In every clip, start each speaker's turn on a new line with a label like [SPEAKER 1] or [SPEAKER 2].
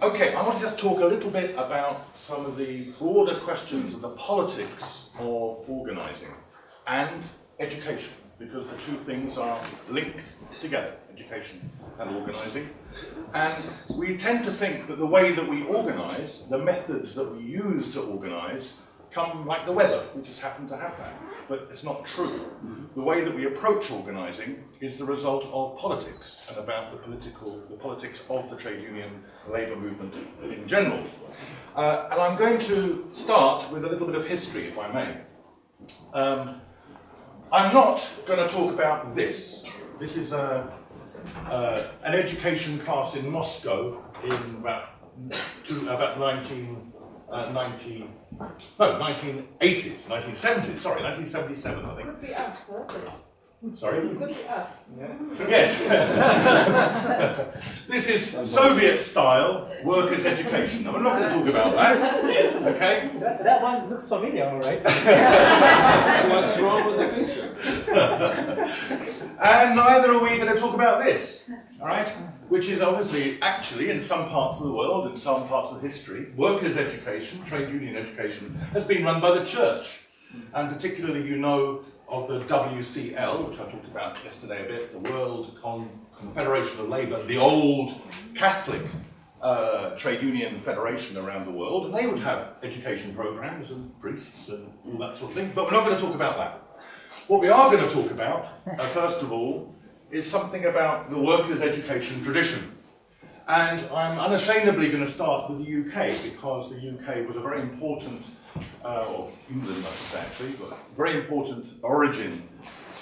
[SPEAKER 1] Okay, I want to just talk a little bit about some of the broader questions of the politics of organising and education, because the two things are linked together, education and organising. And we tend to think that the way that we organise, the methods that we use to organise, come like the weather. We just happen to have that. But it's not true. The way that we approach organising is the result of politics and about the politics of the trade union labour movement in general. And I'm going to start with a little bit of history, if I may. I'm not going to talk about this. This is an education class in Moscow in about 1980s, 1970s, sorry, 1977, I think.
[SPEAKER 2] Could be us, huh?
[SPEAKER 1] Sorry?
[SPEAKER 2] Could be us.
[SPEAKER 1] Yeah. Yes. This is Soviet-style workers' education. Now, we're not going to talk about that, okay?
[SPEAKER 3] That one looks familiar, all right?
[SPEAKER 4] What's wrong with the picture?
[SPEAKER 1] And neither are we going to talk about this, all right? Which is obviously, actually, in some parts of the world, in some parts of history, workers' education, trade union education, has been run by the church. And particularly, you know of the WCL, which I talked about yesterday a bit, the World Confederation of Labour, the old Catholic trade union federation around the world, and they would have education programs and priests and all that sort of thing, but we're not going to talk about that. What we are going to talk about, first of all, is something about the workers' education tradition. And I'm unashamedly going to start with the UK, because the UK was a very important, or England I should say actually, but very important origin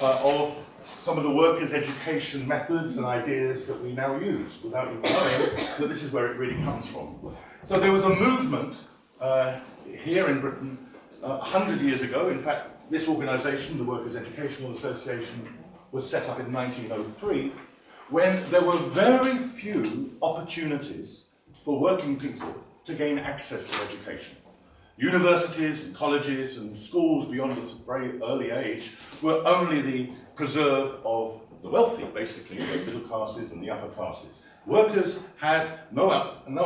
[SPEAKER 1] of some of the workers' education methods and ideas that we now use, without even knowing that this is where it really comes from. So there was a movement here in Britain 100 years ago. In fact, this organisation, the Workers' Educational Association, was set up in 1903, when there were very few opportunities for working people to gain access to education. Universities and colleges and schools beyond this very early age were only the preserve of the wealthy, basically, the middle classes and the upper classes. Workers had no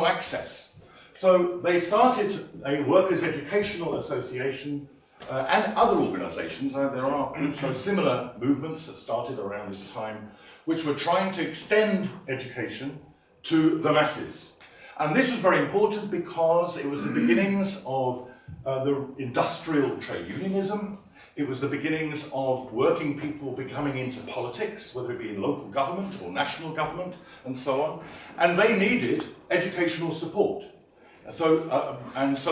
[SPEAKER 1] access. So they started a Workers' Educational Association and other organisations. There are also similar movements that started around this time, which were trying to extend education to the masses. And this was very important because it was the beginnings of the industrial trade unionism. It was the beginnings of working people becoming into politics, whether it be in local government or national government, and so on. And they needed educational support. So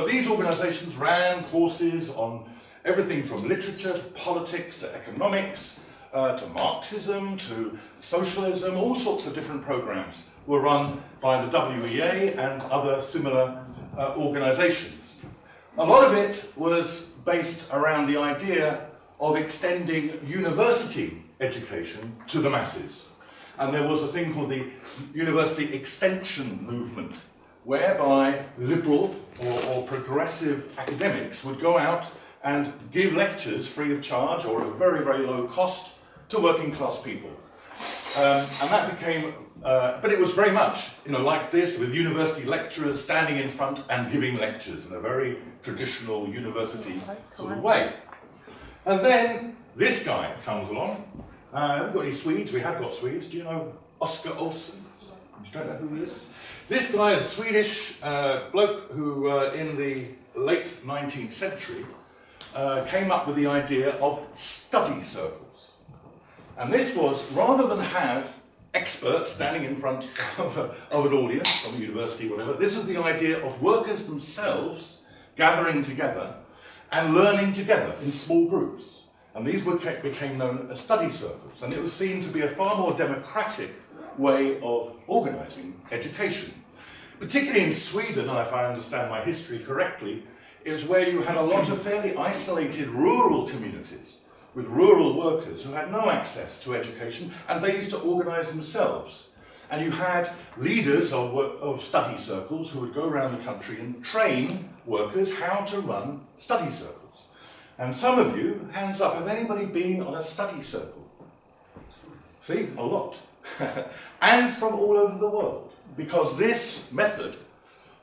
[SPEAKER 1] these organisations ran courses on everything from literature to politics to economics to Marxism to socialism. All sorts of different programs were run by the WEA and other similar organisations. A lot of it was based around the idea of extending university education to the masses. And there was a thing called the University Extension Movement, whereby liberal or progressive academics would go out and give lectures free of charge or at a very, very low cost to working class people. And that became, but it was very much, like this, with university lecturers standing in front and giving lectures in a very traditional university sort of way. And then this guy comes along. Have we got any Swedes? We have got Swedes. Do you know Oscar Olsson? You don't know who he is? This guy is a Swedish bloke who, in the late 19th century, came up with the idea of study circles. And this was, rather than have experts standing in front of an audience from a university or whatever, this was the idea of workers themselves gathering together and learning together in small groups. And these became known as study circles. And it was seen to be a far more democratic way of organising education. Particularly in Sweden, and if I understand my history correctly, it was where you had a lot of fairly isolated rural communities with rural workers who had no access to education, and they used to organise themselves. And you had leaders of study circles who would go around the country and train workers how to run study circles. And some of you, hands up, have anybody been on a study circle? See, a lot. And from all over the world. because this method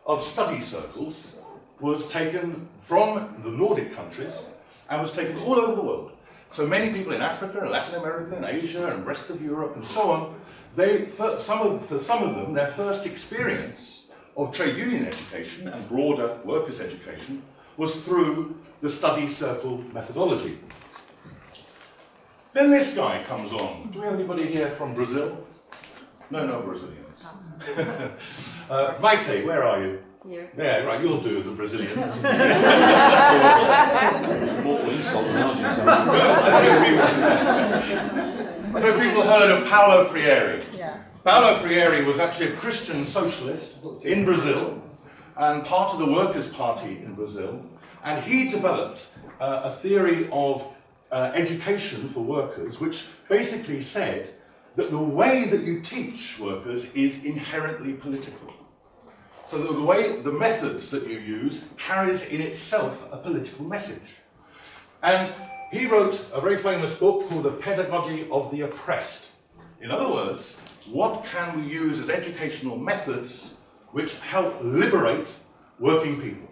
[SPEAKER 1] of study circles was taken from the Nordic countries and was taken all over the world. So many people in Africa and Latin America and Asia and rest of Europe and so on, for some of them, their first experience of trade union education and broader workers' education was through the study circle methodology. Then this guy comes on. Do we have anybody here from Brazil? No Brazilians. Maite, where are you?
[SPEAKER 2] Here.
[SPEAKER 1] Yeah, right, you'll do as a Brazilian.
[SPEAKER 4] More insult analogies.
[SPEAKER 1] I know people heard of Paulo Freire.
[SPEAKER 2] Yeah.
[SPEAKER 1] Paulo Freire was actually a Christian socialist in Brazil and part of the Workers' Party in Brazil, and he developed a theory of education for workers which basically said that the way that you teach workers is inherently political. So that the methods that you use carries in itself a political message. And he wrote a very famous book called The Pedagogy of the Oppressed. In other words, what can we use as educational methods which help liberate working people?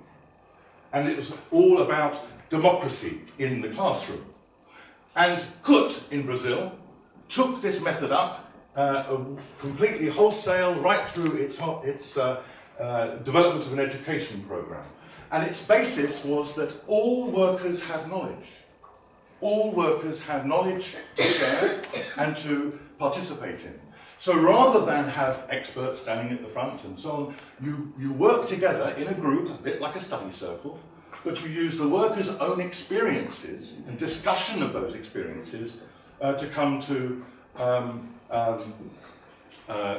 [SPEAKER 1] And it was all about democracy in the classroom. And Kut in Brazil took this method up completely wholesale right through its development of an education program. And its basis was that all workers have knowledge. All workers have knowledge to share and to participate in. So rather than have experts standing at the front and so on, you work together in a group, a bit like a study circle, but you use the workers' own experiences and discussion of those experiences to come to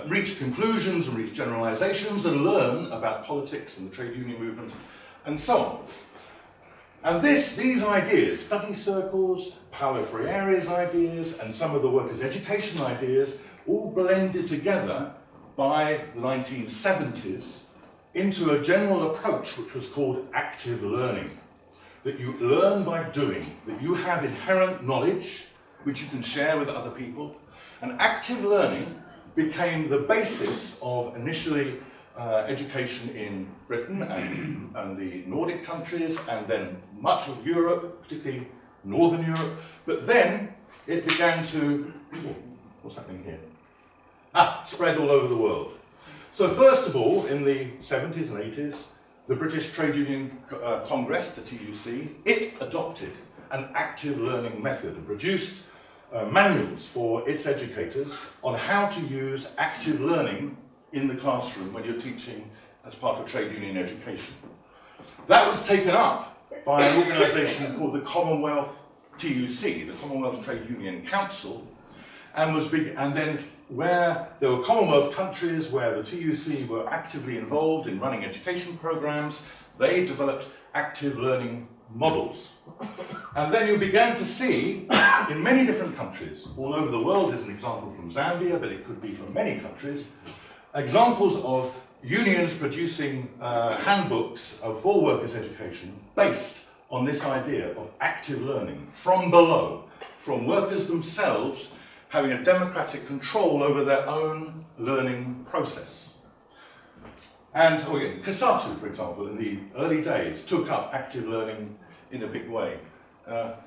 [SPEAKER 1] reach conclusions and reach generalizations and learn about politics and the trade union movement and so on. And these ideas, study circles, Paulo Freire's ideas, and some of the workers' education ideas, all blended together by the 1970s into a general approach which was called active learning. That you learn by doing, that you have inherent knowledge which you can share with other people. And active learning became the basis of initially education in Britain and the Nordic countries, and then much of Europe, particularly Northern Europe. But then it began to, what's happening here? Spread all over the world. So first of all, in the 70s and 80s, the British Trade Union Congress, the TUC, it adopted an active learning method and produced manuals for its educators on how to use active learning in the classroom when you're teaching as part of trade union education. That was taken up by an organisation called the Commonwealth TUC, the Commonwealth Trade Union Council, and then where there were Commonwealth countries where the TUC were actively involved in running education programs, they developed active learning models. And then you began to see, in many different countries, all over the world, there's an example from Zambia, but it could be from many countries, examples of unions producing handbooks for workers' education based on this idea of active learning from below, from workers themselves having a democratic control over their own learning process. And Kasatu, for example, in the early days, took up active learning in a big way.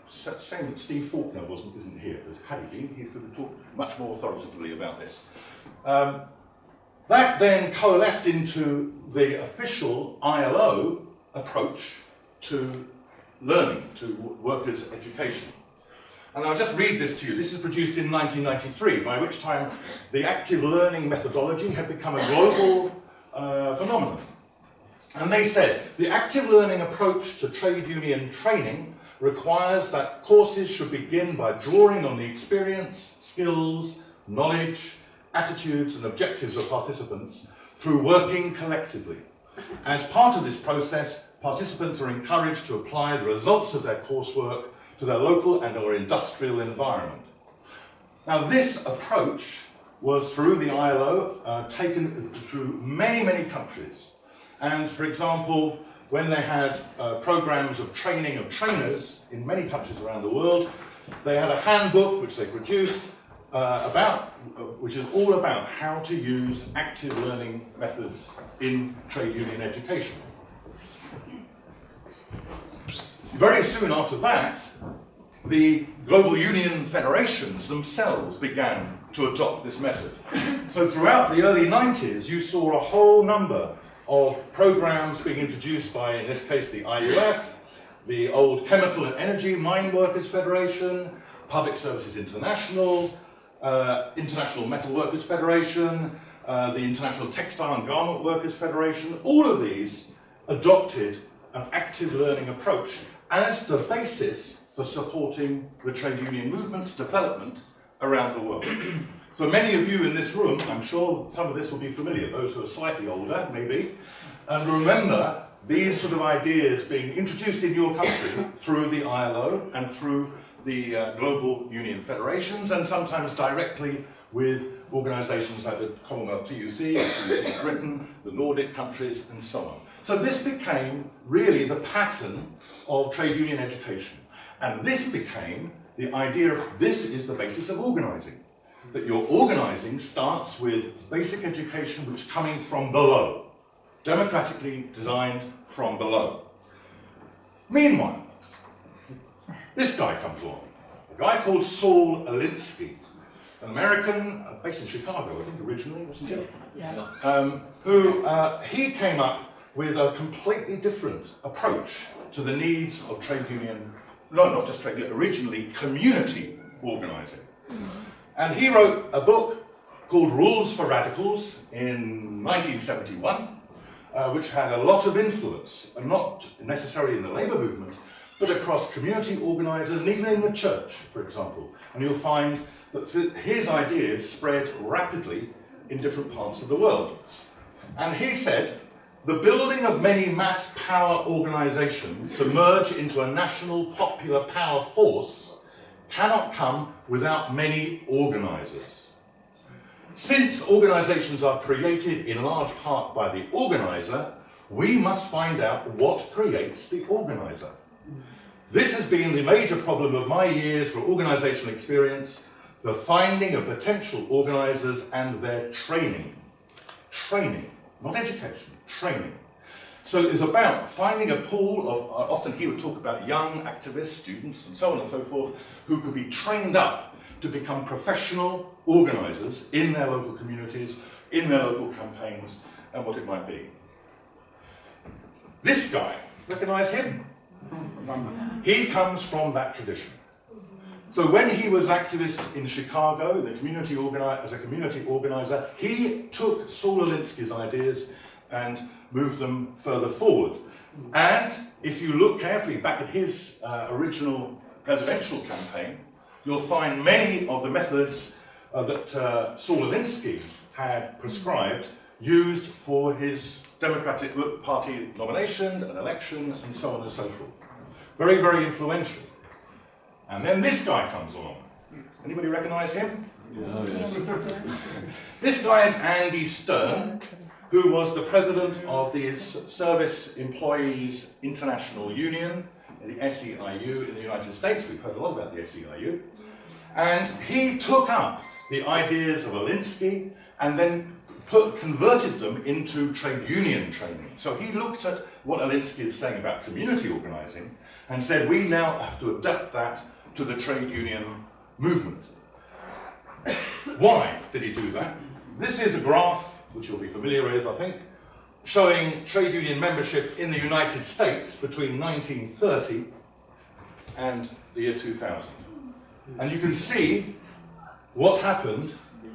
[SPEAKER 1] Shame that Steve Faulkner isn't here, because had he been, he could have talked much more authoritatively about this. That then coalesced into the official ILO approach to learning, to workers' education. And I'll just read this to you. This is produced in 1993, by which time the active learning methodology had become a global phenomenon. And they said, the active learning approach to trade union training requires that courses should begin by drawing on the experience, skills, knowledge, attitudes and objectives of participants through working collectively. As part of this process, participants are encouraged to apply the results of their coursework to their local and or industrial environment. Now this approach was through the ILO, taken through many, many countries. And for example, when they had programs of training of trainers in many countries around the world, they had a handbook which they produced which is all about how to use active learning methods in trade union education. Very soon after that, the global union federations themselves began to adopt this method. So throughout the early 90s, you saw a whole number of programs being introduced by, in this case, the IUF, the old Chemical and Energy Mine Workers Federation, Public Services International, International Metal Workers Federation, the International Textile and Garment Workers Federation. All of these adopted an active learning approach as the basis for supporting the trade union movement's development around the world. So many of you in this room, I'm sure some of this will be familiar, those who are slightly older, maybe, and remember these sort of ideas being introduced in your country through the ILO and through the global union federations, and sometimes directly with organisations like the Commonwealth TUC, TUC Britain, the Nordic countries, and so on. So this became really the pattern of trade union education. And this became the idea of this is the basis of organising. That your organising starts with basic education which is coming from below, democratically designed from below. Meanwhile, this guy comes along, a guy called Saul Alinsky, an American based in Chicago, I think originally, wasn't he?
[SPEAKER 3] Yeah.
[SPEAKER 1] He came up with a completely different approach to the needs of trade union, no, not just trade union, originally community organising. And he wrote a book called Rules for Radicals in 1971, which had a lot of influence, and not necessarily in the labour movement, but across community organisers and even in the church, for example. And you'll find that his ideas spread rapidly in different parts of the world. And he said, the building of many mass power organisations to merge into a national popular power force cannot come without many organisers. Since organisations are created in large part by the organiser, we must find out what creates the organiser. This has been the major problem of my years for organisational experience, the finding of potential organisers and their training. Training, not education, training. So it's about finding a pool of, often he would talk about young activists, students, and so on and so forth, who could be trained up to become professional organisers in their local communities, in their local campaigns, and what it might be. This guy, recognise him? He comes from that tradition. So when he was an activist in Chicago, the as a community organiser, he took Saul Alinsky's ideas and moved them further forward. And if you look carefully back at his original presidential campaign, you'll find many of the methods that Saul Alinsky had prescribed used for his Democratic Party nomination and election and so on and so forth. Very, very influential. And then this guy comes along. Anybody recognise him?
[SPEAKER 4] Oh, yes.
[SPEAKER 1] This guy is Andy Stern, who was the president of the Service Employees International Union, the SEIU in the United States. We've heard a lot about the SEIU. And he took up the ideas of Alinsky and then converted them into trade union training. So he looked at what Alinsky is saying about community organising and said, we now have to adapt that to the trade union movement. Why did he do that? This is a graph, which you'll be familiar with, I think, showing trade union membership in the United States between 1930 and the year 2000. And you can see what happened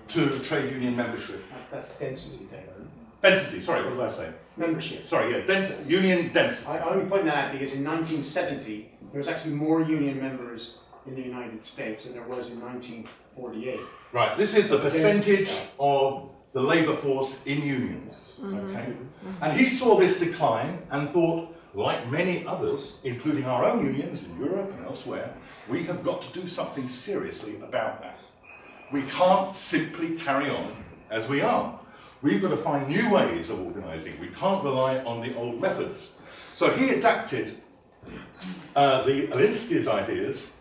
[SPEAKER 1] to trade union membership.
[SPEAKER 2] That's density thing, isn't it?
[SPEAKER 1] Density, sorry, what did I say?
[SPEAKER 2] Membership.
[SPEAKER 1] Sorry, yeah, union density.
[SPEAKER 2] I only point that out because in 1970, there was actually more union members in the United States than there was in 1948.
[SPEAKER 1] Right, this is the percentage of the labour force in unions. Okay? And he saw this decline and thought, like many others, including our own unions in Europe and elsewhere, we have got to do something seriously about that. We can't simply carry on as we are. We've got to find new ways of organising. We can't rely on the old methods. So he adapted the Alinsky's ideas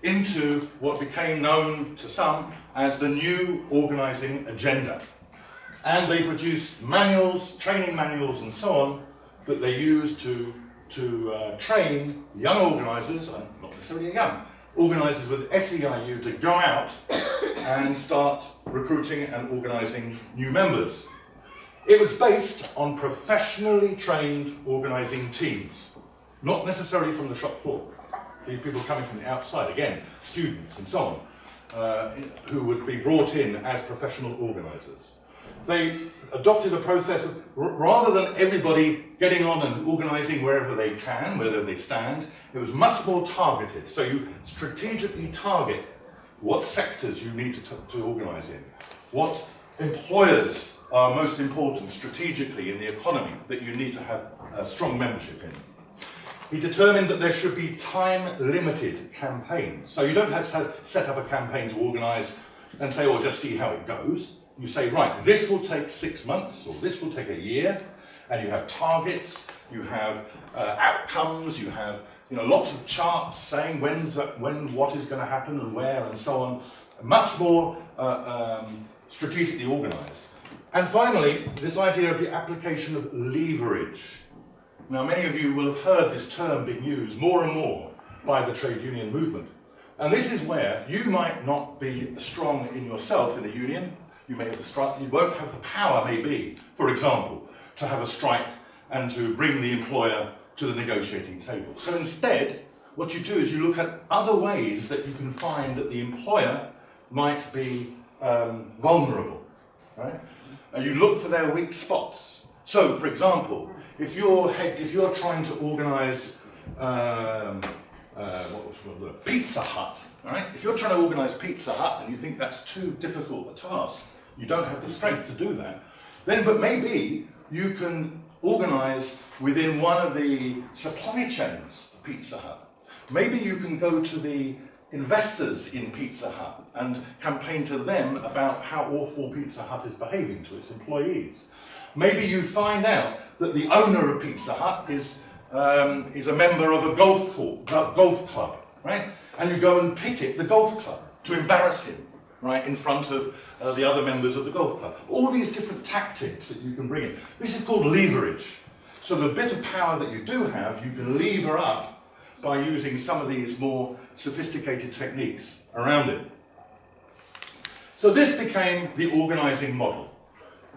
[SPEAKER 1] into what became known to some as the new organising agenda. And they produced manuals, training manuals and so on, that they used to train young organisers, and not necessarily young, organisers with SEIU to go out and start recruiting and organising new members. It was based on professionally trained organising teams, not necessarily from the shop floor. These people coming from the outside, again, students and so on, who would be brought in as professional organisers. They adopted a process of, rather than everybody getting on and organising wherever they can, wherever they stand, it was much more targeted. So you strategically target what sectors you need to organise in, what employers are most important strategically in the economy that you need to have a strong membership in. He determined that there should be time-limited campaigns. So you don't have to set up a campaign to organise and say, oh, just see how it goes. You say, right, this will take 6 months, or this will take a year, and you have targets, you have outcomes, you have lots of charts saying when what is going to happen and where and so on. Much more strategically organised. And finally, this idea of the application of leverage. Now, many of you will have heard this term being used more and more by the trade union movement. And this is where you might not be strong in yourself in a union. You may have the strike, you won't have the power, maybe, for example, to have a strike and to bring the employer to the negotiating table. So instead, what you do is you look at other ways that you can find that the employer might be vulnerable, right? And you look for their weak spots. So, for example, if you're trying to organise Pizza Hut, right? If you're trying to organise Pizza Hut and you think that's too difficult a task, you don't have the strength to do that, but maybe you can organise within one of the supply chains of Pizza Hut. Maybe you can go to the investors in Pizza Hut and campaign to them about how awful Pizza Hut is behaving to its employees. Maybe you find out that the owner of Pizza Hut is a member of a golf club, right? And you go and picket the golf club to embarrass him, right, in front of the other members of the golf club. All these different tactics that you can bring in. This is called leverage. So the bit of power that you do have, you can lever up by using some of these more sophisticated techniques around it. So this became the organising model.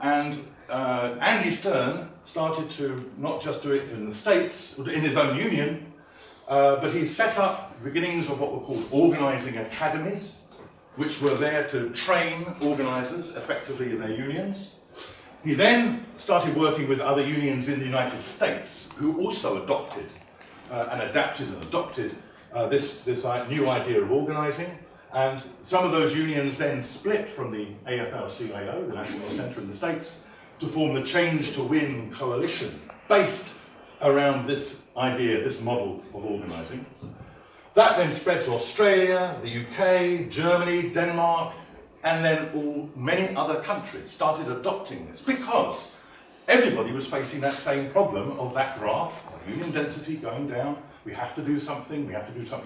[SPEAKER 1] And Andy Stern started to not just do it in the States, in his own union, but he set up the beginnings of what were called organising academies, which were there to train organisers effectively in their unions. He then started working with other unions in the United States, who also adopted and adapted and adopted this new idea of organising. And some of those unions then split from the AFL-CIO, the National Centre in the States, to form the Change to Win coalition, based around this idea, this model of organising. That then spread to Australia, the UK, Germany, Denmark, and then many other countries started adopting this, because everybody was facing that same problem of that graph of union density going down. We have to do something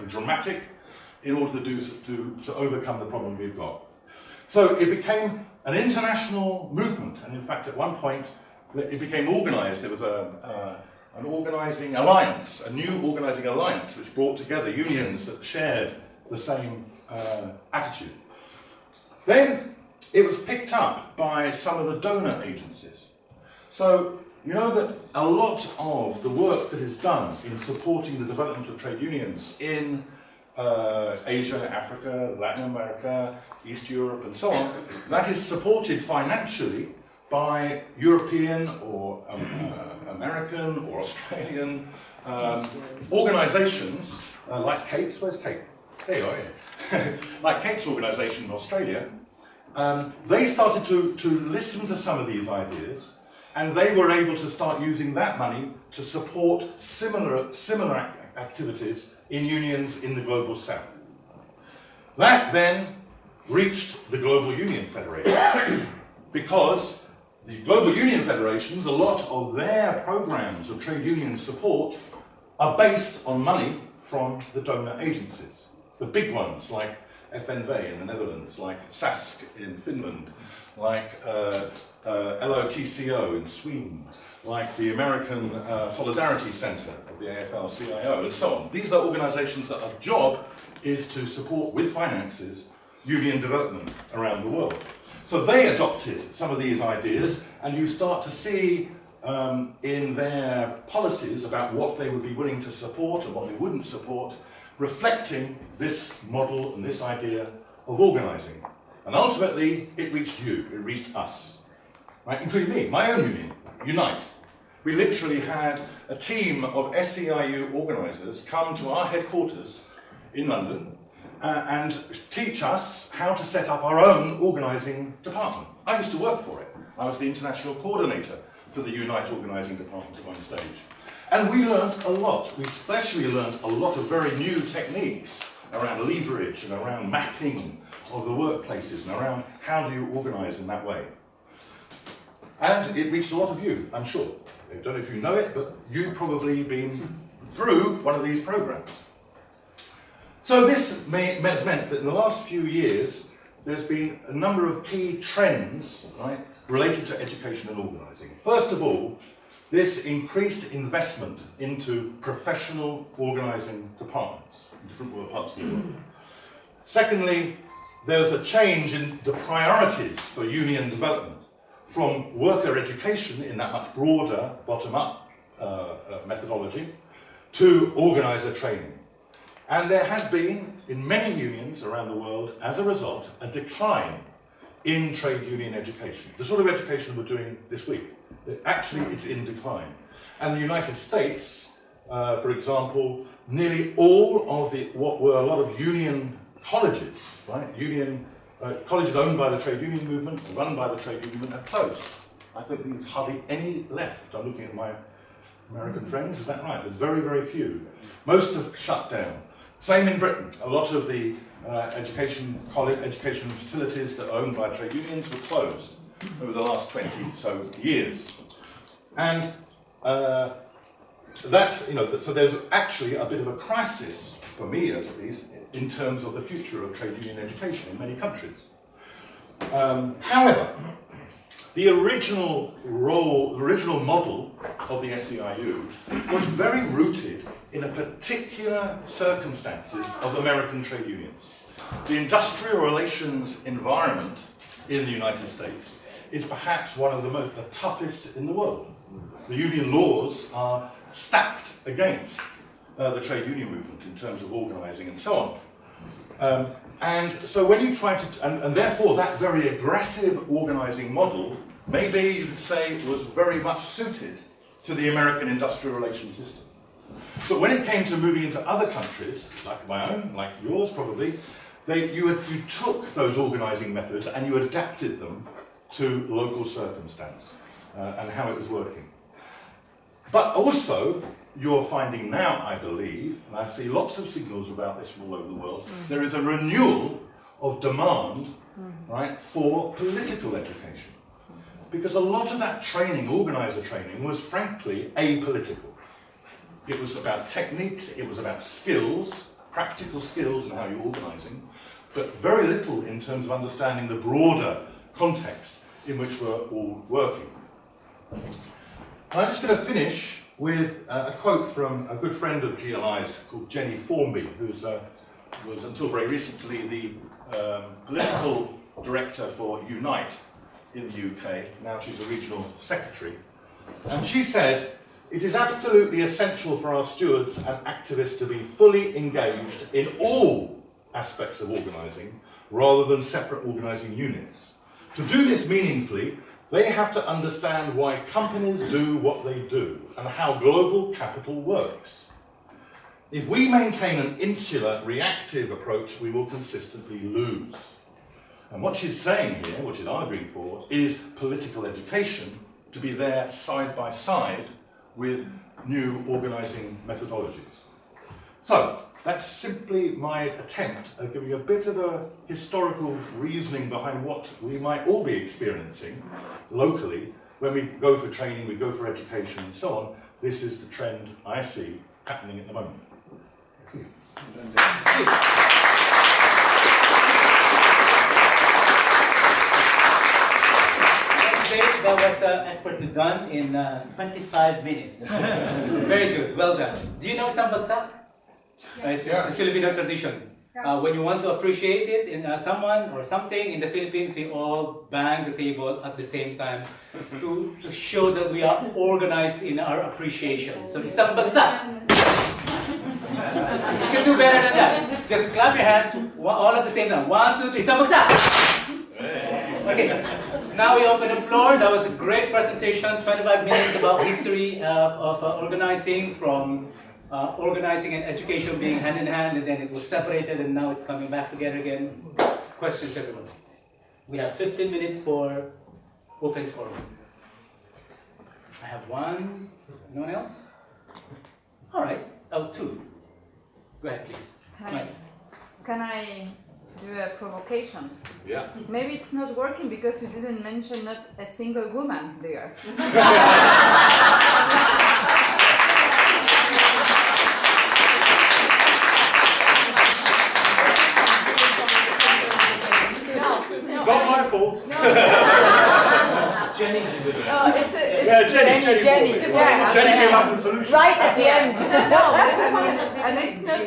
[SPEAKER 1] dramatic in order to overcome the problem we've got. So it became an international movement, and in fact at one point it became organised. There was an organising alliance, a new organising alliance, which brought together unions that shared the same attitude. Then it was picked up by some of the donor agencies. So you know that a lot of the work that is done in supporting the development of trade unions in Asia, Africa, Latin America, East Europe and so on, that is supported financially by European or American or Australian organisations like Kate's. Where's Kate? There you are, yeah. Like Kate's organisation in Australia. They started to listen to some of these ideas, and they were able to start using that money to support similar activities in unions in the Global South. That then reached the Global Union Federation, because the Global Union Federations, a lot of their programs of trade union support are based on money from the donor agencies. The big ones like FNV in the Netherlands, like SASK in Finland, like LOTCO in Sweden, like the American Solidarity Center of the AFL-CIO, and so on. These are organizations that our job is to support with finances union development around the world. So they adopted some of these ideas, and you start to see in their policies about what they would be willing to support and what they wouldn't support, reflecting this model and this idea of organising. And ultimately, it reached you, it reached us, right? Including me, my own union, Unite. We literally had a team of SEIU organisers come to our headquarters in London and teach us how to set up our own organising department. I used to work for it. I was the international coordinator for the Unite organising department at one stage. And we learnt a lot. We especially learnt a lot of very new techniques around leverage and around mapping of the workplaces and around how do you organise in that way. And it reached a lot of you, I'm sure. I don't know if you know it, but you've probably been through one of these programs. So this has meant that in the last few years, there's been a number of key trends, right, related to education and organising. First of all, this increased investment into professional organising departments in different parts of the world. Secondly, there's a change in the priorities for union development from worker education in that much broader bottom-up methodology to organiser training. And there has been, in many unions around the world, as a result, a decline in trade union education. The sort of education we're doing this week, actually it's in decline. And the United States, for example, nearly all of what were a lot of union colleges, right? Colleges owned by the trade union movement, run by the trade union movement, have closed. I think there's hardly any left. I'm looking at my American friends, is that right? There's very, very few. Most have shut down. Same in Britain. A lot of the education facilities that are owned by trade unions were closed over the last 20 so years. And so there's actually a bit of a crisis, for me at least, in terms of the future of trade union education in many countries. However, the original model of the SEIU was very rooted in a particular circumstances of American trade unions. The industrial relations environment in the United States is perhaps one of the toughest in the world. The union laws are stacked against the trade union movement in terms of organising and so on. And so when you try to, and therefore that very aggressive organising model, maybe you could say, was very much suited to the American industrial relations system. But when it came to moving into other countries, like my own, like yours probably, you took those organising methods and you adapted them to local circumstance and how it was working. But also, you're finding now, I believe, and I see lots of signals about this from all over the world, there is a renewal of demand, right, for political education. Because a lot of that training, organiser training, was frankly apolitical. It was about techniques, it was about skills, practical skills and how you're organising, but very little in terms of understanding the broader context in which we're all working. And I'm just going to finish with a quote from a good friend of GLI's called Jenny Formby, who was until very recently the political director for Unite in the UK. Now she's a regional secretary. And she said, "It is absolutely essential for our stewards and activists to be fully engaged in all aspects of organising, rather than separate organising units. To do this meaningfully, they have to understand why companies do what they do, and how global capital works. If we maintain an insular, reactive approach, we will consistently lose." And what she's saying here, what she's arguing for, is political education to be there side by side with new organising methodologies. So, that's simply my attempt at giving a bit of a historical reasoning behind what we might all be experiencing locally when we go for training, we go for education and so on. This is the trend I see happening at the moment. Thank you.
[SPEAKER 3] That was expertly done in 25 minutes. Very good, well done. Do you know isang bagsak? It's a Filipino tradition. When you want to appreciate it in someone or something in the Philippines, we all bang the table at the same time to show that we are organized in our appreciation. So isang bagsak. You can do better than that. Just clap your hands all at the same time. 1, 2, 3, isang bagsak. Okay. Now we open the floor. That was a great presentation, 25 minutes about history of organizing, from organizing and education being hand in hand, and then it was separated and now it's coming back together again. Questions, everyone? We have 15 minutes for open forum. I have one. Anyone else? All right. Oh, two. Go ahead, please.
[SPEAKER 5] Can I do a provocation?
[SPEAKER 1] Yeah.
[SPEAKER 5] Maybe it's not working because you didn't mention not a single woman there.
[SPEAKER 1] Not my fault.
[SPEAKER 3] Jenny's a good one.
[SPEAKER 5] No, it's
[SPEAKER 1] Jenny.
[SPEAKER 5] Yeah,
[SPEAKER 1] Jenny came up with the solution.
[SPEAKER 5] right at the end. No, I mean, and it's not.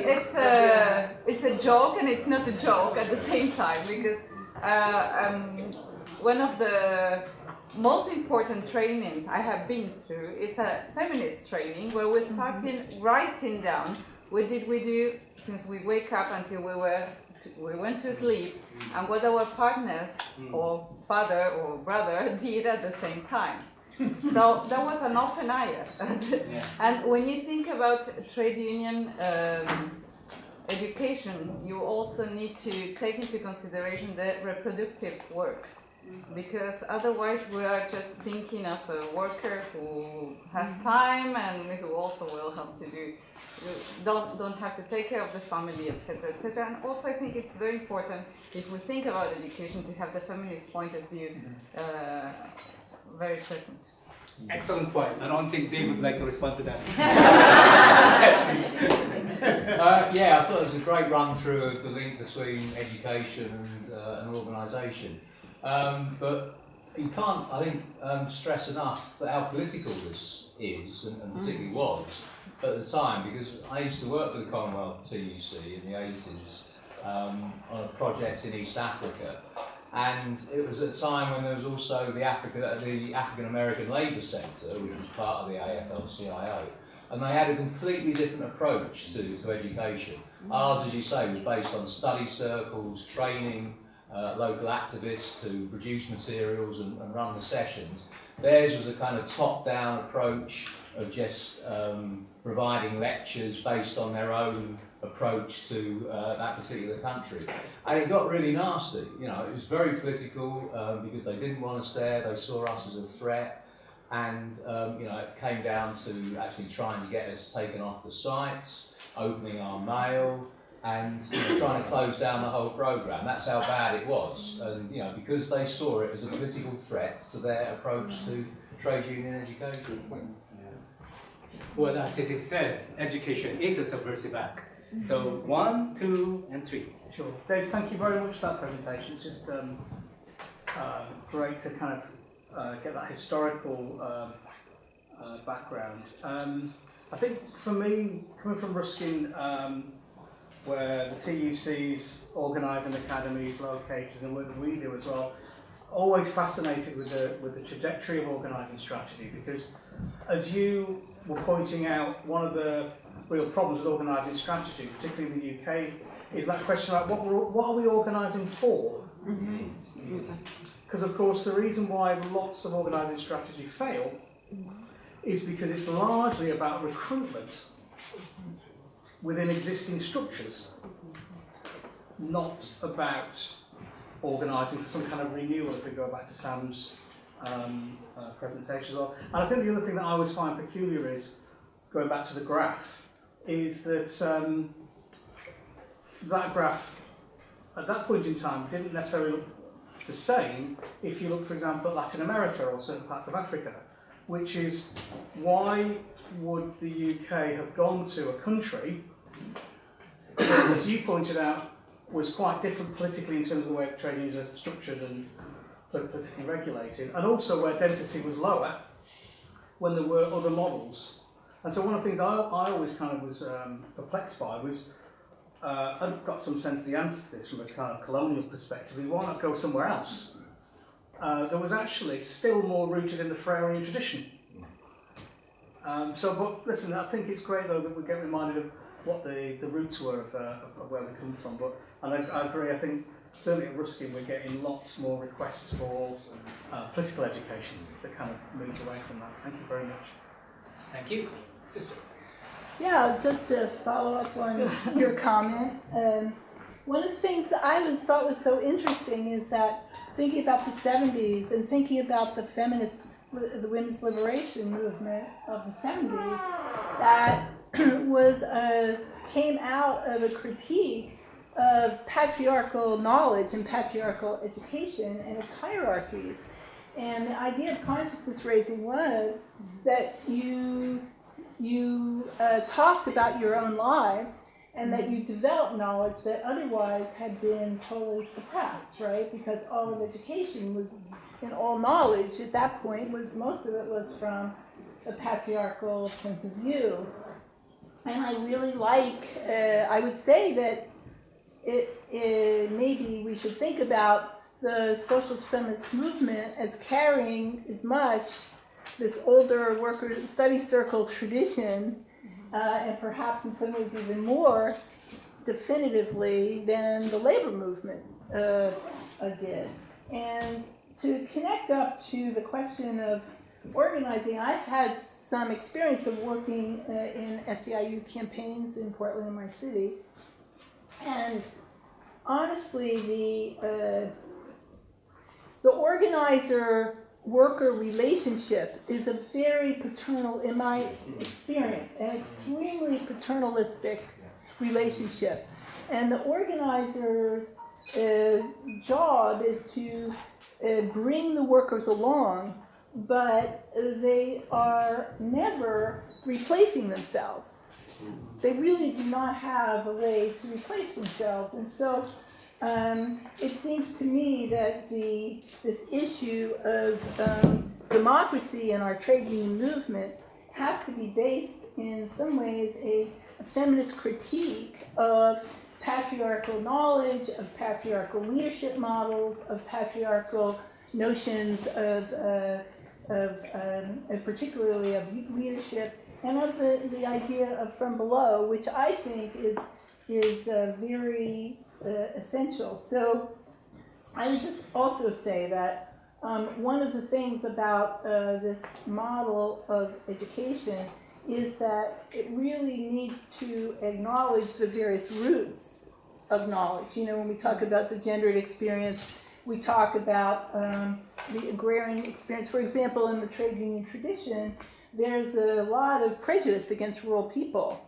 [SPEAKER 5] It's a joke, and it's not a joke at the same time, because one of the most important trainings I have been through is a feminist training where we're starting writing down what did we do since we wake up until we went to sleep, and what our partners or father or brother did at the same time. So that was an open eye. And when you think about trade union education, you also need to take into consideration the reproductive work, because otherwise we are just thinking of a worker who has time and who also will have to don't have to take care of the family, etc., etc. And also I think it's very important, if we think about education, to have the feminist point of view very present.
[SPEAKER 3] Excellent point. I don't think Dave would like to respond to that.
[SPEAKER 6] Yeah, I thought it was a great run through of the link between education and organisation. But you can't, I think, stress enough that how political this is, and particularly was, at the time, because I used to work for the Commonwealth TUC in the 80s on a project in East Africa, and it was at a time when there was also the African American Labour Centre, which was part of the AFL-CIO, and they had a completely different approach to education. Ours, as you say, was based on study circles, training local activists to produce materials and run the sessions. Theirs was a kind of top-down approach of just providing lectures based on their own approach to that particular country. And it got really nasty. You know, it was very political because they didn't want us there, they saw us as a threat, and you know, it came down to actually trying to get us taken off the sites, opening our mail, and trying to close down the whole programme. That's how bad it was. And you know, because they saw it as a political threat to their approach to trade union education.
[SPEAKER 3] Well, as it is said, education is a subversive act. So 1, 2, and 3.
[SPEAKER 7] Sure. Dave, thank you very much for that presentation. It's just great to kind of get that historical background. I think for me, coming from Ruskin, where the TUC's organising academies located and the work that we do as well, always fascinated with the trajectory of organising strategy, because as you were pointing out, one of the real problems with organising strategy, particularly in the UK, is that question about what are we organising for? Because of course the reason why lots of organising strategy fail is because it's largely about recruitment within existing structures, not about organising for some kind of renewal, if we go back to Sam's presentation as well. And I think the other thing that I always find peculiar is, going back to the graph, is that that graph at that point in time didn't necessarily look the same if you look, for example, at Latin America or certain parts of Africa, which is why would the UK have gone to a country as you pointed out, was quite different politically in terms of the way trade unions are structured and politically regulated, and also where density was lower when there were other models. And so one of the things I always kind of was perplexed by was, I've got some sense of the answer to this from a kind of colonial perspective, is why not go somewhere else? There was actually still more rooted in the Freyrian tradition. But listen, I think it's great though that we get reminded of what the roots were of where we come from. And I agree, I think certainly at Ruskin we're getting lots more requests for political education that kind of moves away from that. Thank you very much.
[SPEAKER 3] Thank you. Sister.
[SPEAKER 8] Yeah, just to follow up on your comment, one of the things that I thought was so interesting is that thinking about the 70s and thinking about the women's liberation movement of the 70s, that came out of a critique of patriarchal knowledge and patriarchal education and its hierarchies. And the idea of consciousness raising was that you talked about your own lives and that you developed knowledge that otherwise had been totally suppressed, right? Because all of education was, and all knowledge at that point most of it was from a patriarchal point of view. And I really I would say that maybe we should think about the socialist feminist movement as carrying as much this older worker study circle tradition, and perhaps in some ways even more definitively than the labor movement did. And to connect up to the question of organizing, I've had some experience of working in SEIU campaigns in Portland and my city, and honestly, the organizer-worker relationship is a very paternal, in my experience, an extremely paternalistic relationship. And the organizer's job is to bring the workers along, but they are never replacing themselves. They really do not have a way to replace themselves. And so it seems to me that this issue of democracy in our trade union movement has to be based in some ways a feminist critique of patriarchal knowledge, of patriarchal leadership models, of patriarchal notions of particularly of leadership, and of the idea of from below, which I think is very essential. So I would just also say that one of the things about this model of education is that it really needs to acknowledge the various roots of knowledge. You know, when we talk about the gendered experience, we talk about the agrarian experience. For example, in the trade union tradition, there's a lot of prejudice against rural people.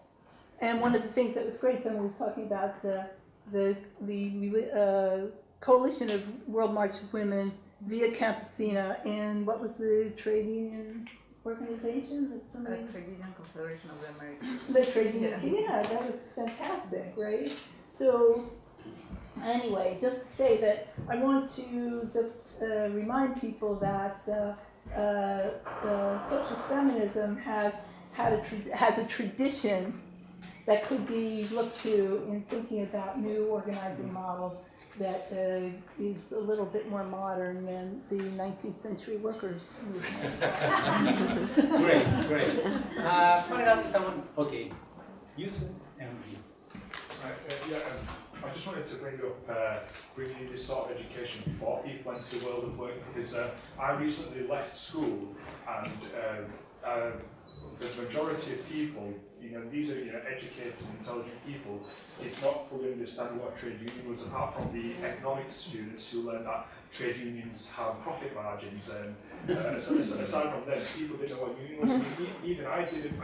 [SPEAKER 8] And one of the things that was great, someone was talking about the coalition of World March of Women, Via Campesina, and what was the trade union organization?
[SPEAKER 5] The Trade Union Confederation of the Americas.
[SPEAKER 8] The trade union, yeah, that was fantastic, right? So anyway, just to say that I want to just remind people that socialist feminism has a tradition that could be looked to in thinking about new organizing models that is a little bit more modern than the 19th century workers' movement.
[SPEAKER 3] Great. Point it out to someone. Okay, Yusuf and you.
[SPEAKER 9] I just wanted to bring up bringing in this sort of education before people enter the world of work, because I recently left school, and the majority of people, these are educated, intelligent people, did not fully understand what a trade union was, apart from the economics students who learned that trade unions have profit margins, and aside from them, people didn't know what a union was. Even I didn't.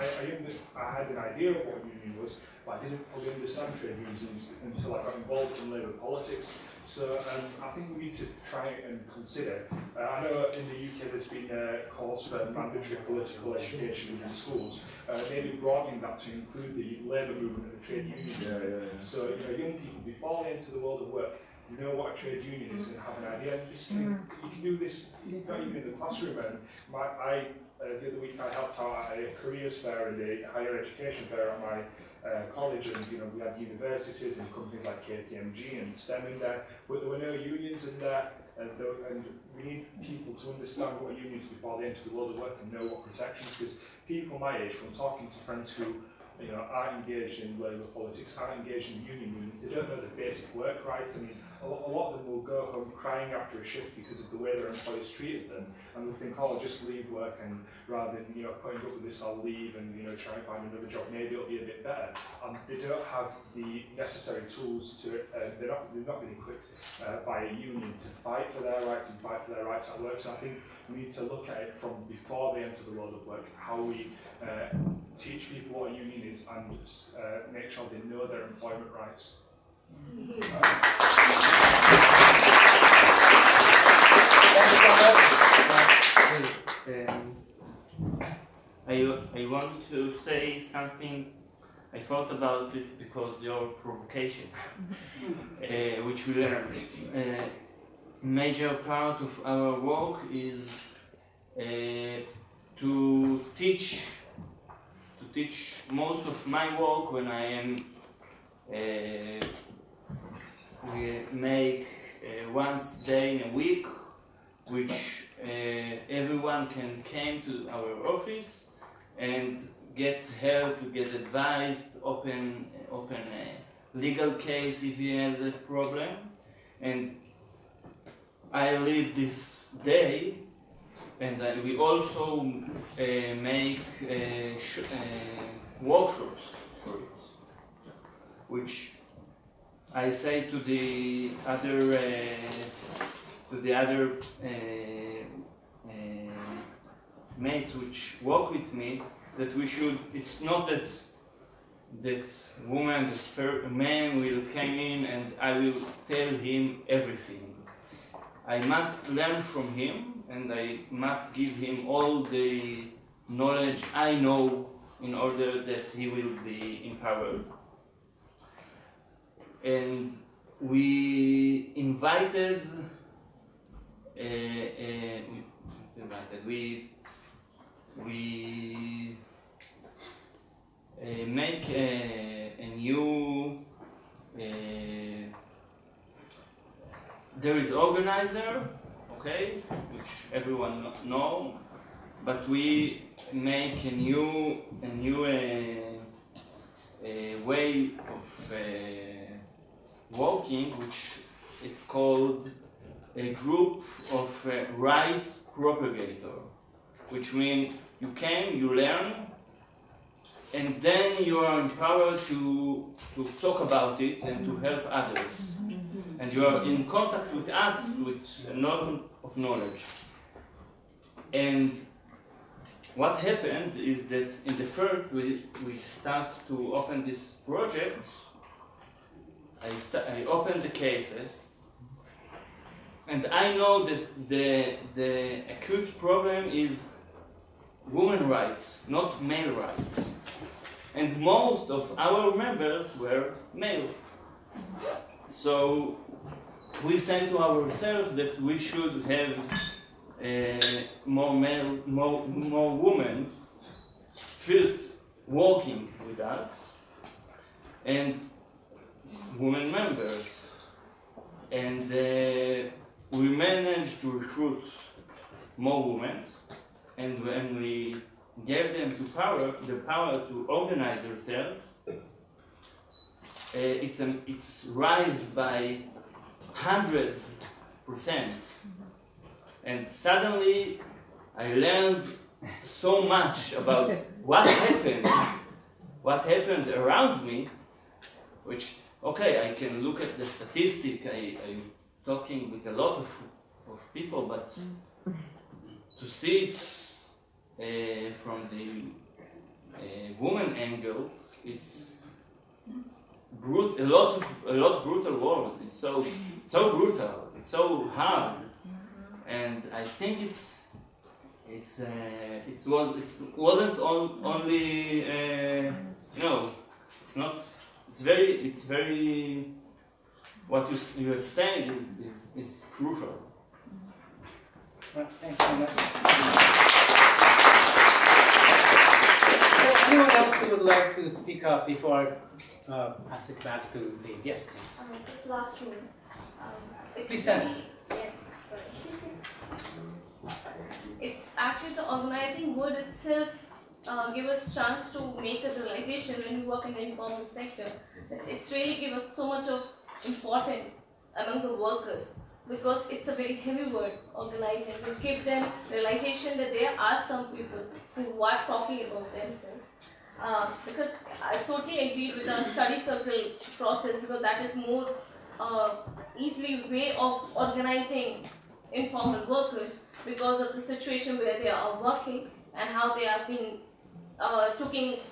[SPEAKER 9] I had an idea of what a union was, but I didn't fully understand trade unions until I got involved in labour politics. So I think we need to try and consider. I know in the UK there's been calls for mandatory political education in schools, maybe broadening that to include the labour movement of trade unions. So young people, before they enter the world of work, know what a trade union is and have an idea. You can do this not even in the classroom. And the other week I helped out at a careers fair and a higher education fair at my college, and we had universities and companies like KPMG and STEM in there, but there were no unions in there, and we need people to understand what a union is before they enter the world of work and know what protections, because people my age, from talking to friends who aren't engaged in labour politics, aren't engaged in union movements, they don't know the basic work rights. I mean, a lot of them will go home crying after a shift because of the way their employers treated them, and they'll think, oh, I'll just leave work, and rather than putting up with this, I'll leave and try and find another job. Maybe it'll be a bit better. And they don't have the necessary tools to. They've not been equipped by a union to fight for their rights and fight for their rights at work. So I think we need to look at it from before they enter the world of work, how we teach people what a union is and make sure they know their employment rights.
[SPEAKER 10] I want to say something. I thought about it because your provocation, which we learned. Major part of our work is to teach most of my work when I am. We make once day in a week, which everyone can come to our office and get help, get advice, open a legal case if he has a problem. And I lead this day, and we also make workshops for it, which I say to the other mates which work with me, that we should. It's not that woman, that man will come in and I will tell him everything. I must learn from him, and I must give him all the knowledge I know in order that he will be empowered. And we invited, we make a new, there is organizer, okay, which everyone know, but we make a new way of working, which it's called a group of rights propagator, which means you came, you learn, and then you are empowered to talk about it and to help others. And you are in contact with us with a lot of knowledge. And what happened is that in the first we start to open this project. I open the cases, and I know that the acute problem is women's rights, not male rights. And most of our members were male. So we said to ourselves that we should have more women first working with us, and women members, and we managed to recruit more women, and when we gave them the power to organize themselves, it's rise by 100%, and suddenly I learned so much about what happened around me, which, okay, I can look at the statistic. I'm talking with a lot of people, but to see it from the woman angle, it's a lot brutal world. It's so brutal. It's so hard, and I think it wasn't only it's not. It's very. What you are saying is crucial.
[SPEAKER 3] Well, thanks so much. So, anyone else who would like to speak up before I pass it back to Dave? Yes, please.
[SPEAKER 11] Just last one.
[SPEAKER 3] Please stand.
[SPEAKER 11] Yes, sorry. It's actually the organizing word itself give us chance to make a realization when we work in the informal sector. It's really give us so much of important among the workers, because it's a very heavy word, organizing, which gives them realization that there are some people who are talking about themselves. Because I totally agree with our study circle process, because that is more easily way of organizing informal workers because of the situation where they are working and how they have been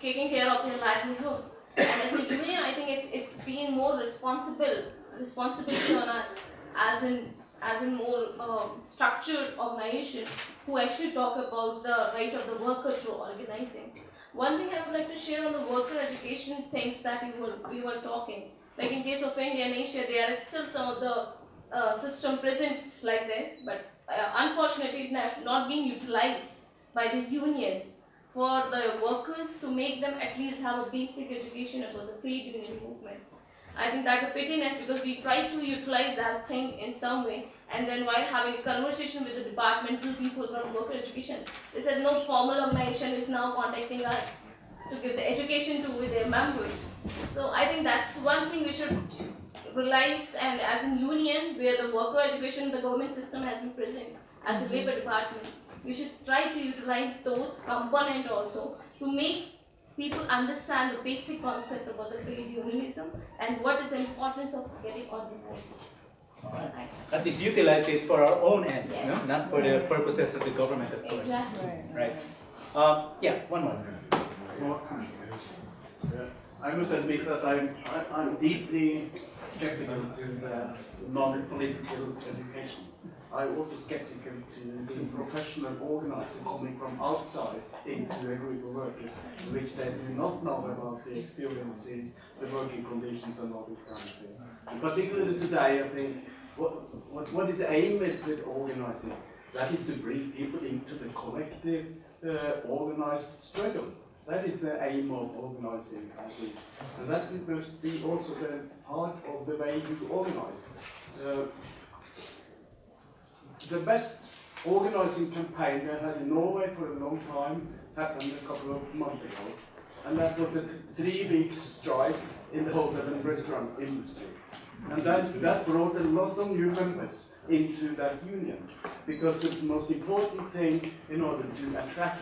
[SPEAKER 11] taking care of their livelihood. And as a union, I think it's been more responsibility on us as in more structured organization who actually talk about the right of the workers through organizing. One thing I would like to share on the worker education things that we were talking. Like in case of India and Asia, there are still some of the system present like this, but unfortunately it has not been utilized by the unions for the workers to make them at least have a basic education about the trade union movement. I think that's a pityness, because we try to utilize that thing in some way, and then while having a conversation with the departmental people from worker education, they said no formal organization is now contacting us to give the education to their members. So I think that's one thing we should realize, and as a union where the worker education, the government system has been present as a labor department, we should try to utilize those components also to make people understand the basic concept about the trade unionism and what is the importance of getting organized. Thanks.
[SPEAKER 3] At least utilize it for our own ends,
[SPEAKER 11] Yes.
[SPEAKER 3] no? Not for the purposes of the government, of course.
[SPEAKER 11] Exactly.
[SPEAKER 3] Right. Yeah, one more.
[SPEAKER 12] I must admit that I'm deeply skeptical to non-political education. I'm also skeptical to the professional organizer coming from outside into a group of workers in which they do not know about the experiences, the working conditions and all these kind of things. And particularly today, I think, what is the aim with organizing? That is to bring people into the collective organized struggle. That is the aim of organizing, I think. And that must be also the part of the way you organize. The best organizing campaign we had in Norway for a long time happened a couple of months ago. And that was a 3-week strike in the hotel and restaurant industry. And that brought a lot of new members into that union. Because the most important thing in order to attract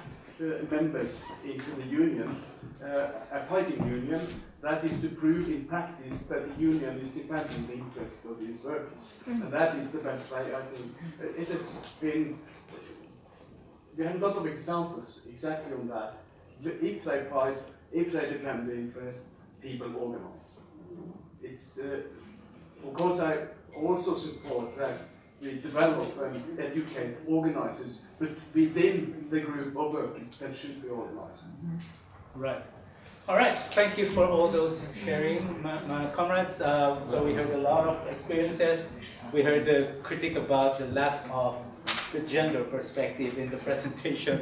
[SPEAKER 12] members into the unions, a fighting union, that is to prove in practice that the union is defending the interests of these workers. And that is the best way, I think. It has been, we have a lot of examples exactly on that. If they fight, if they defend the interest, people organize. It's, of course, I also support that we develop and educate organizers, but within the group of workers that should be organized.
[SPEAKER 3] Right. All right. Thank you for all those sharing, my comrades. So we heard a lot of experiences. We heard the critique about the lack of the gender perspective in the presentation,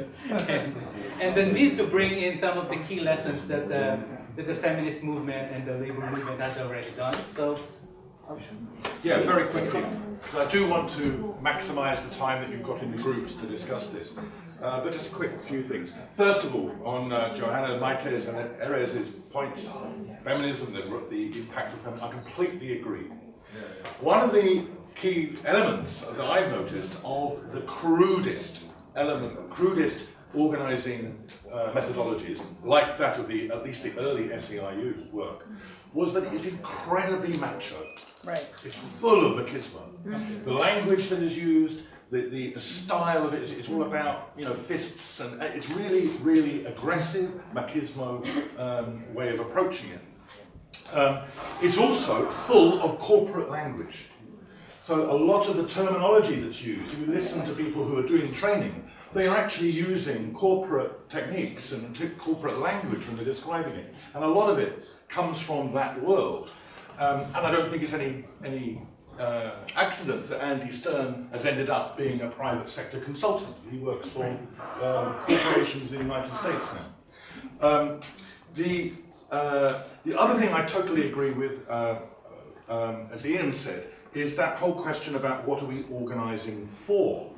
[SPEAKER 3] and the need to bring in some of the key lessons that the feminist movement and the labor movement has already done. So.
[SPEAKER 1] Yeah, very quickly, because I do want to maximize the time that you've got in the groups to discuss this. But just a quick few things. First of all, on Johanna Maite's and Erez's point, feminism, the impact of feminism, I completely agree. One of the key elements that I've noticed of the crudest organizing methodologies, like that of at least the early SEIU work, was that it's incredibly macho.
[SPEAKER 8] Right.
[SPEAKER 1] It's full of machismo. The language that is used, the style of it, it's all about, you know, fists, and it's really, really aggressive machismo way of approaching it. It's also full of corporate language. So a lot of the terminology that's used, if you listen to people who are doing training, they are actually using corporate techniques and corporate language when they're describing it. And a lot of it comes from that world. And I don't think it's any accident that Andy Stern has ended up being a private sector consultant. He works for corporations in the United States now. The other thing I totally agree with, as Ian said, is that whole question about what are we organising for?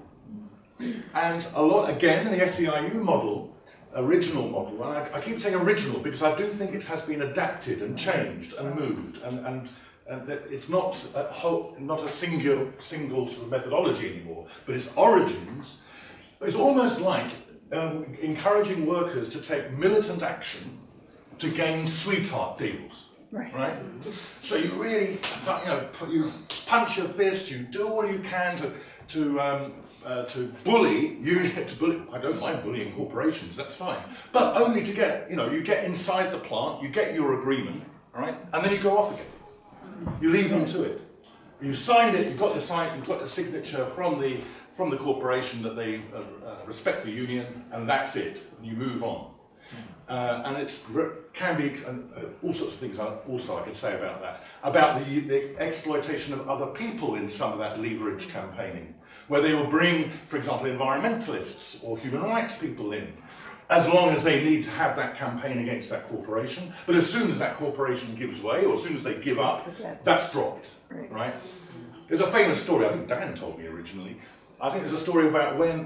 [SPEAKER 1] And a lot, again, in the SEIU model, original model, and I keep saying original because I do think it has been adapted and changed and moved, and that it's not a single sort of methodology anymore, but its origins is almost like encouraging workers to take militant action to gain sweetheart deals. Right. So you really, you know, you punch your fist, you do all you can to bully. I don't mind bullying corporations, that's fine. But only to get, you know, you get inside the plant, you get your agreement, all right, and then you go off again. You leave them to it. You've signed it. You've got the signature from the corporation that they respect the union, and that's it. You move on. And it can be all sorts of things. Also, I could say about that, about the exploitation of other people in some of that leverage campaigning, where they will bring, for example, environmentalists or human rights people in, as long as they need to have that campaign against that corporation. But as soon as that corporation gives way, or as soon as they give up, that's dropped. Right? There's a famous story. I think Dan told me originally. I think there's a story about when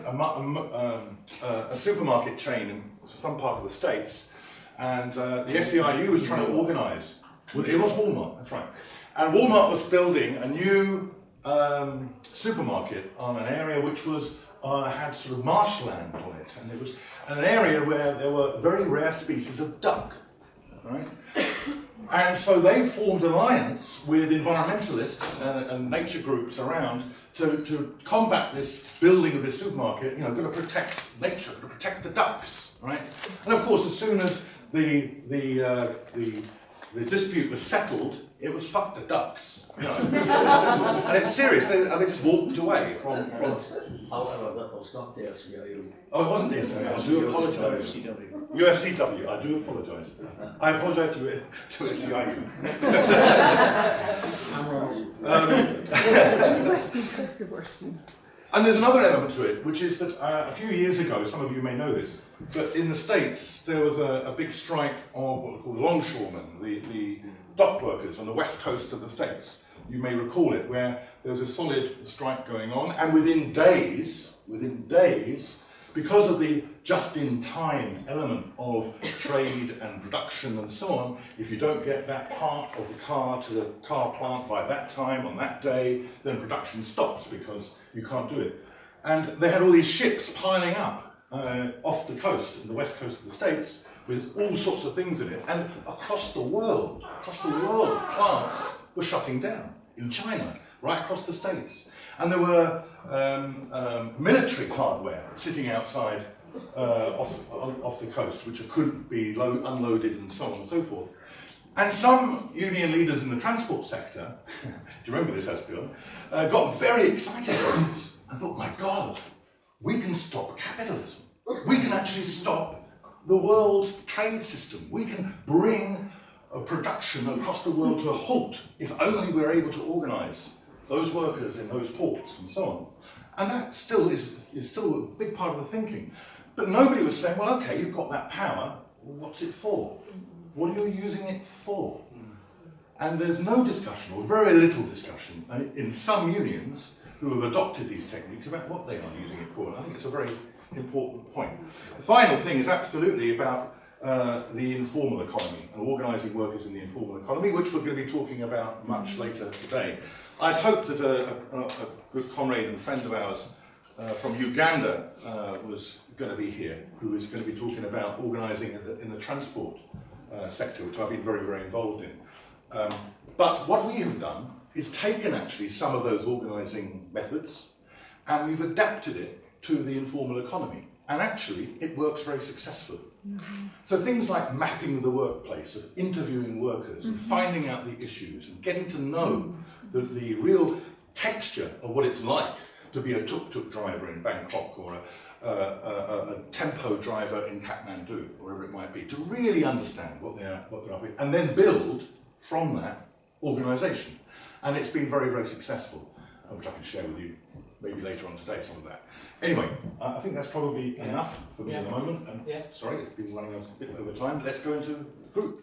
[SPEAKER 1] a supermarket chain in some part of the States, and the SEIU was trying to organise. Well, it was Walmart, that's right. And Walmart was building a new supermarket on an area which was had sort of marshland on it, and it was an area where there were very rare species of duck, right? And so they formed an alliance with environmentalists and nature groups around to combat this building of this supermarket. You know, going to protect nature, going to protect the ducks, right? And of course, as soon as the dispute was settled, it was fuck the ducks. You know? And it's serious. They just walked away from.
[SPEAKER 13] However, that was not the SEIU.
[SPEAKER 1] Oh, it wasn't the SEIU. I do apologise. UFCW. I do apologise. I apologise to SEIU. And there's another element to it, which is that a few years ago, some of you may know this, but in the States there was a big strike of what are called longshoremen, the dock workers on the west coast of the States. You may recall it, where there was a solid strike going on, and within days, because of the just-in-time element of trade and production and so on, if you don't get that part of the car to the car plant by that time on that day, then production stops because you can't do it. And they had all these ships piling up off the coast, in the west coast of the States, with all sorts of things in it. And across the world, plants were shutting down. In China, right across the States. And there were military hardware sitting outside off the coast, which couldn't be unloaded and so on and so forth. And some union leaders in the transport sector, do you remember this, Asbjørn, got very excited about this and thought, my God, we can stop capitalism. We can actually stop the world's trade system. We can bring production across the world to a halt if only we're able to organise those workers in those ports and so on. And that still is still a big part of the thinking. But nobody was saying, well, okay, you've got that power, what's it for? What are you using it for? And there's no discussion, or very little discussion, in some unions who have adopted these techniques about what they are using it for. And I think it's a very important point. The final thing is absolutely about the informal economy and organising workers in the informal economy, which we're going to be talking about much later today. I'd hoped that a good comrade and friend of ours from Uganda was going to be here, who is going to be talking about organising in the transport sector, which I've been very, very involved in. But what we have done is taken actually some of those organising methods and we've adapted it to the informal economy. And actually, it works very successfully. So things like mapping the workplace, of interviewing workers and finding out the issues and getting to know the real texture of what it's like to be a tuk-tuk driver in Bangkok or a tempo driver in Kathmandu, or wherever it might be, to really understand what they're up with, and then build from that organisation. And it's been very, very successful, which I can share with you maybe later on today, some of that. Anyway, I think that's probably enough for me at the moment. And sorry, it's been running a bit over time. Let's go into the group.